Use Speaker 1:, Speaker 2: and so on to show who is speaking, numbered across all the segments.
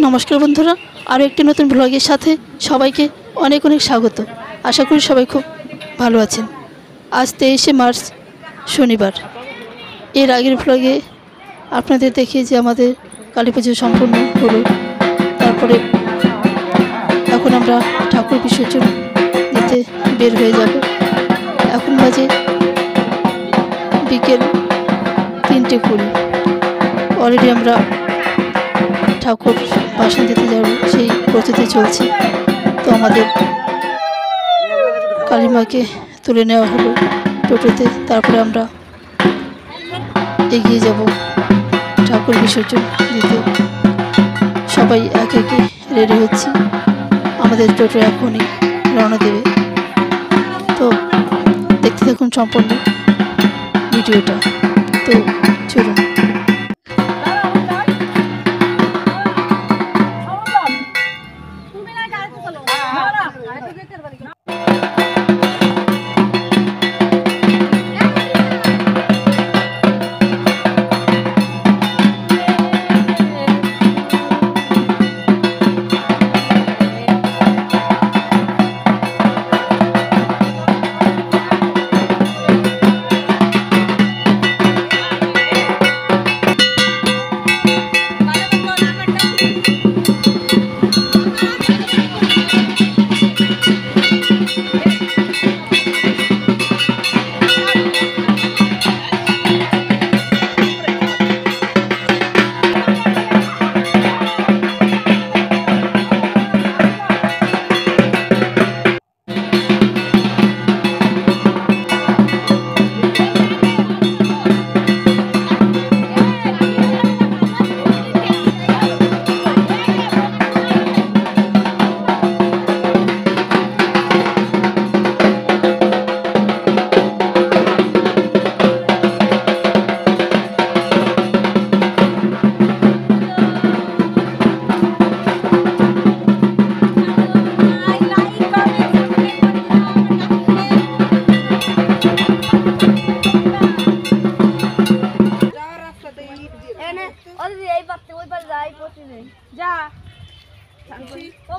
Speaker 1: নমস্কার বন্ধুরা, আরও একটি নতুন ব্লগের সাথে সবাইকে অনেক অনেক স্বাগত। আশা করি সবাই খুব ভালো আছেন। আজ 23শে মার্চ শনিবার। এর আগের ব্লগে আপনাদের দেখিয়ে যে আমাদের কালী পুজো সম্পূর্ণ হলো। তারপরে এখন আমরা ঠাকুর বিসর্জন দিতে বের হয়ে যাব। এখন বাজে বিকেল 3:20। অলরেডি আমরা ঠাকুর বাসন দিতে যাব, সেই প্রস্তুতি চলছে। তো আমাদের কালীমাকে তুলে নেওয়া হলো টোটোতে। তারপরে আমরা এগিয়ে যাব ঠাকুর বিসর্জন দিতে। সবাই একে একে রেডি হচ্ছি। আমাদের টোটো এখনই রওনা দেবে। তো দেখতে থাকুন সম্পূর্ণ ভিডিওটা। তো চলুন।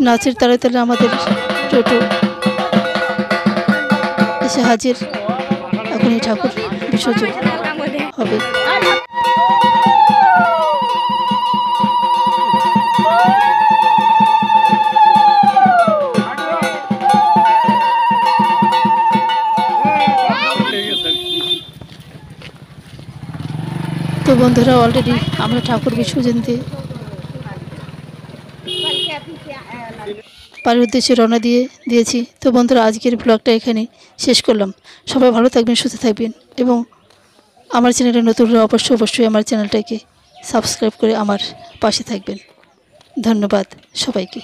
Speaker 1: নাচের তালে তালে আমাদের টোটো এসে হাজির। এখন এই ঠাকুর বিসর্জন হবে। তো বন্ধুরা, অলরেডি আমরা ঠাকুর বিসর্জন দিয়ে বাড়ির উদ্দেশ্যে রওনা দিয়েছি। তো বন্ধুরা, আজকের ব্লগটা এখানে শেষ করলাম। সবাই ভালো থাকবেন, সুস্থ থাকবেন এবং আমার চ্যানেলে নতুন হলে অবশ্যই আমার চ্যানেলটাকে সাবস্ক্রাইব করে আমার পাশে থাকবেন। ধন্যবাদ সবাইকে।